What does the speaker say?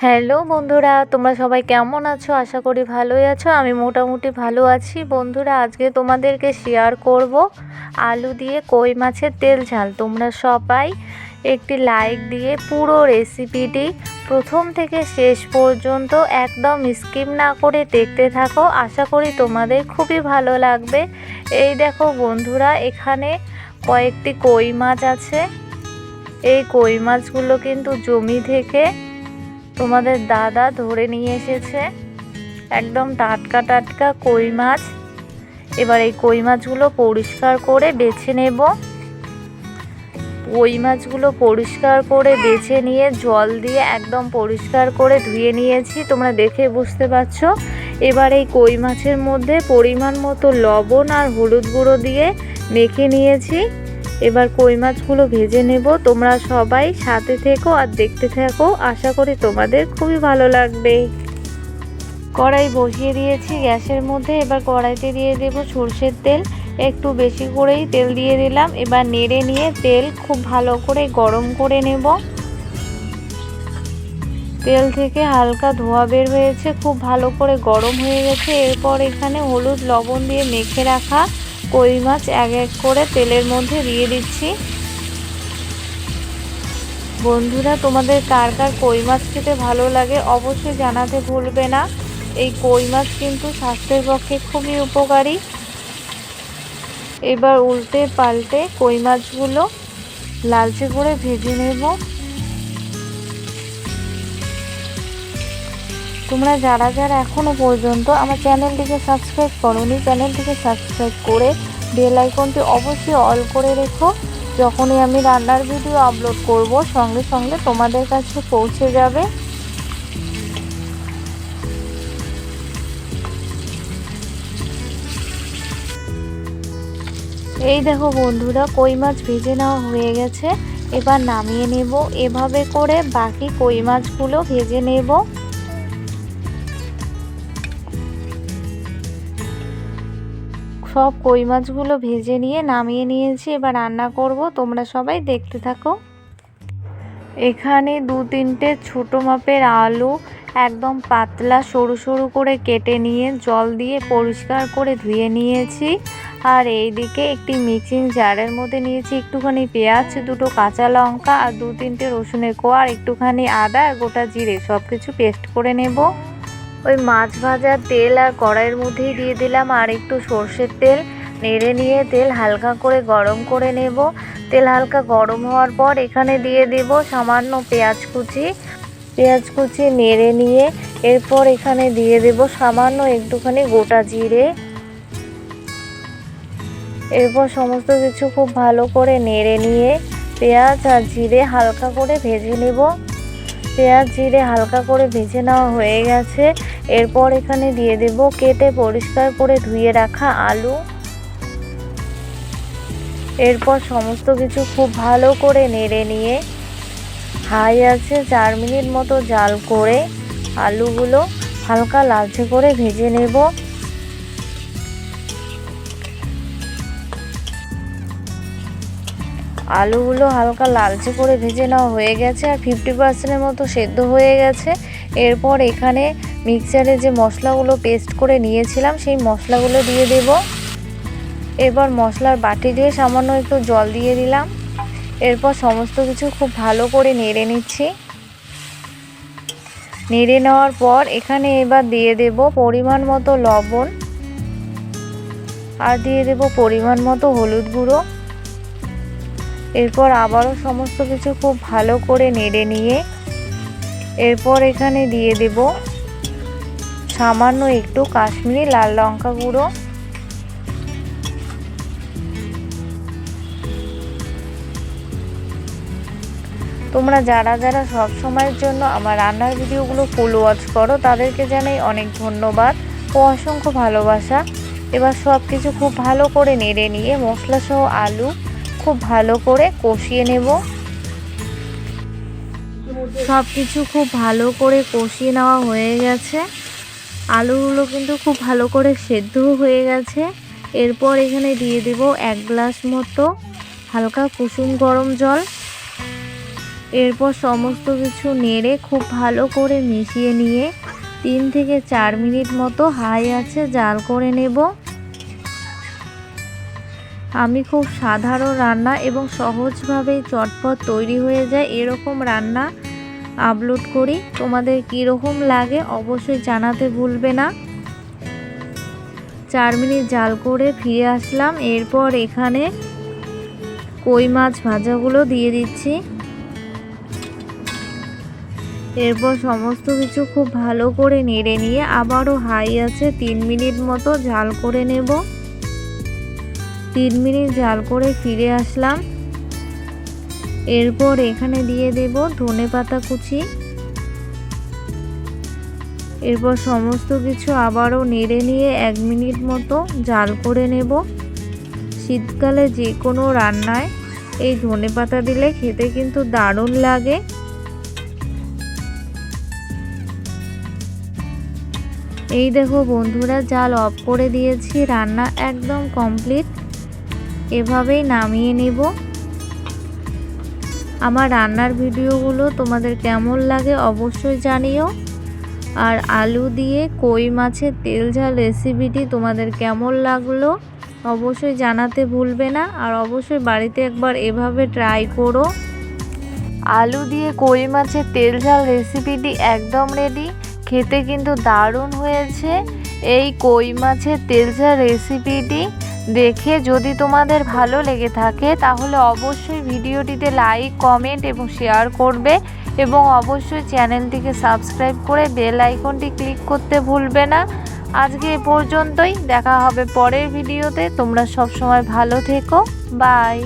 Hello বন্ধুরা, তোমরা সবাই কেমন আছো? আশা করি ভালোই আছো। আমি মোটামুটি ভালো আছি। বন্ধুরা, আজকে তোমাদেরকে শেয়ার করব আলু দিয়ে কই মাছের তেল ঝাল। তোমরা সবাই একটি লাইক দিয়ে পুরো রেসিপিটি প্রথম থেকে শেষ পর্যন্ত একদম স্কিপ না করে দেখতে থাকো। আশা করি তোমাদের খুবই ভালো লাগবে। এই দেখো বন্ধুরা, এখানে কয়েকটি কই মাছ আছে। এই কই মাছগুলো কিন্তু জমি থেকে তোমাদের দাদা ধরে নিয়ে এসেছে, একদম টাটকা টাটকা কই মাছ। এবার এই কই মাছগুলো পরিষ্কার করে বেছে নেব। কই মাছগুলো পরিষ্কার করে বেছে নিয়ে জল দিয়ে একদম পরিষ্কার করে ধুয়ে নিয়েছি, তোমরা দেখে বুঝতে পারছো। এবার এই কই মাছের মধ্যে পরিমাণ মতো লবণ আর হলুদ গুঁড়ো দিয়ে মেখে নিয়েছি। এবার কই মাছগুলো ভেজে নেব। তোমরা সবাই সাথে থেকো আর দেখতে থাকো, আশা করি তোমাদের খুবই ভালো লাগবে। কড়াই বসিয়ে দিয়েছি গ্যাসের মধ্যে। এবার কড়াইতে দিয়ে দেব সরষের তেল। একটু বেশি করেই তেল দিয়ে দিলাম। এবার নেড়ে নিয়ে তেল খুব ভালো করে গরম করে নেব। তেল থেকে হালকা ধোঁয়া বের হয়েছে, খুব ভালো করে গরম হয়ে গেছে। এরপর এখানে হলুদ লবণ দিয়ে মেখে রাখা কই মাছ এক এক করে তেলের মধ্যে দিয়ে দিচ্ছি। বন্ধুরা, তোমাদের কার কার কই মাছ খেতে ভালো লাগে অবশ্যই জানাতে ভুলবে না। এই কই মাছ কিন্তু স্বাস্থ্যের পক্ষে খুবই উপকারী। এবার উল্টে পাল্টে কই মাছগুলো লালচে করে ভেজে নেব। তোমরা যারা যারা এখনো পর্যন্ত আমার চ্যানেলটিকে সাবস্ক্রাইব করোনি, চ্যানেলটিকে সাবস্ক্রাইব করে বেল আইকনটি অবশ্যই অল করে রেখো। যখনই আমি রান্নার ভিডিও আপলোড করব সঙ্গে সঙ্গে তোমাদের কাছে পৌঁছে যাবে। এই দেখো বন্ধুরা, কই মাছ ভেজে নেওয়া হয়ে গেছে। এবার নামিয়ে নেব। এভাবে করে বাকি কই মাছগুলো ভেজে নেব। সব কই মাছগুলো ভেজে নিয়ে নামিয়ে নিয়েছি। এবার রান্না করব, তোমরা সবাই দেখতে থাকো। এখানে 2-3টে ছোটো মাপের আলু একদম পাতলা সরু সরু করে কেটে নিয়ে জল দিয়ে পরিষ্কার করে ধুয়ে নিয়েছি। আর এইদিকে একটি মিক্সিং জারের মধ্যে নিয়েছি একটুখানি পেঁয়াজ, 2টো কাঁচা লঙ্কা আর 2-3টে রসুনের কোয়া আর একটুখানি আদা আর গোটা জিরে, সব কিছু পেস্ট করে নেব। ওই মাছ ভাজার তেল আর কড়াইয়ের মধ্যেই দিয়ে দিলাম আর একটু সর্ষের তেল। নেড়ে নিয়ে তেল হালকা করে গরম করে নেব। তেল হালকা গরম হওয়ার পর এখানে দিয়ে দেব সামান্য পেঁয়াজ কুচি নেড়ে নিয়ে এরপর এখানে দিয়ে দেব সামান্য একটুখানি গোটা জিরে। এরপর সমস্ত কিছু খুব ভালো করে নেড়ে নিয়ে পেঁয়াজ আর জিরে হালকা করে ভেজে নেব। পেঁয়াজ জিরে হালকা করে ভেজে নেওয়া হয়ে গেছে। এরপর এখানে দিয়ে দেব কেটে পরিষ্কার করে ধুয়ে রাখা আলু। এরপর সমস্ত কিছু খুব ভালো করে নেড়ে নিয়ে হাই আছে 4 মিনিট মতো জাল করে আলুগুলো হালকা লালচে করে ভেজে নেব। আলুগুলো হালকা লালচে করে ভেজে নেওয়া হয়ে গেছে আর 50%-এর মতো সেদ্ধ হয়ে গেছে। এরপর এখানে মিক্সচারে যে মশলাগুলো পেস্ট করে নিয়েছিলাম সেই মশলাগুলো দিয়ে দেব। এবার মশলার বাটি দিয়ে সামান্য একটু জল দিয়ে দিলাম। এরপর সমস্ত কিছু খুব ভালো করে নেড়ে নিচ্ছি। নেড়ে নেওয়ার পর এখানে এবার দিয়ে দেব পরিমাণ মতো লবণ আর দিয়ে দেব পরিমাণ মতো হলুদ গুঁড়ো। এরপর আবারও সমস্ত কিছু খুব ভালো করে নেড়ে নিয়ে এরপর এখানে দিয়ে দেব সামান্য একটু কাশ্মীরি লাল লঙ্কা গুঁড়ো। তোমরা যারা যারা সব সময়ের জন্য আমার রান্নার ভিডিওগুলো ফুল ওয়াচ করো তাদেরকে জানাই অনেক ধন্যবাদ ও অসংখ্য ভালোবাসা। এবার সব কিছু খুব ভালো করে নেড়ে নিয়ে মশলা সহ আলু খুব ভালো করে কষিয়ে নেব। সব কিছু খুব ভালো করে কষিয়ে নেওয়া হয়ে গেছে। আলুগুলো কিন্তু খুব ভালো করে সেদ্ধ হয়ে গেছে। এরপর এখানে দিয়ে দেব 1 গ্লাস মতো হালকা কুসুম গরম জল। এরপর সমস্ত কিছু নেড়ে খুব ভালো করে মিশিয়ে নিয়ে 3 থেকে 4 মিনিট মতো হাই আঁচে জাল করে নেব। আমি খুব সাধারণ রান্না এবং সহজভাবেই চটপট তৈরি হয়ে যায় এরকম রান্না আপলোড করি। তোমাদের কীরকম লাগে অবশ্যই জানাতে ভুলবে না। 4 মিনিট জাল করে ফিরে আসলাম। এরপর এখানে কই মাছ ভাজাগুলো দিয়ে দিচ্ছি। এরপর সমস্ত কিছু খুব ভালো করে নেড়ে নিয়ে আবারও হাই আছে 3 মিনিট মতো জাল করে নেব। 3 মিনিট জাল করে ফিরে আসলাম। এরপর এখানে দিয়ে দেব ধনেপাতা কুচি। এরপর সমস্ত কিছু আবারও নেড়ে নিয়ে 1 মিনিট মতো জাল করে নেব। শীতকালে যে কোনো রান্নায় এই ধনেপাতা দিলে খেতে কিন্তু দারুণ লাগে। এই দেখো বন্ধুরা, জাল অফ করে দিয়েছি, রান্না একদম কমপ্লিট। এভাবেই নামিয়ে নেব। আমার রান্নার ভিডিওগুলো তোমাদের কেমন লাগে অবশ্যই জানিও। আর আলু দিয়ে কই মাছের তেল ঝাল রেসিপিটি তোমাদের কেমন লাগলো অবশ্যই জানাতে ভুলবে না। আর অবশ্যই বাড়িতে একবার এভাবে ট্রাই করো। আলু দিয়ে কই মাছের তেল ঝাল রেসিপিটি একদম রেডি। খেতে কিন্তু দারুণ হয়েছে। এই কই মাছের তেল ঝাল রেসিপিটি দেখে যদি তোমাদের ভালো লেগে থাকে তাহলে অবশ্যই ভিডিওটিতে লাইক, কমেন্ট এবং শেয়ার করবে এবং অবশ্যই চ্যানেলটিকে সাবস্ক্রাইব করে বেল আইকনটি ক্লিক করতে ভুলবে না। আজকে এ পর্যন্তই, দেখা হবে পরের ভিডিওতে। তোমরা সব সময় ভালো থেকো। বাই।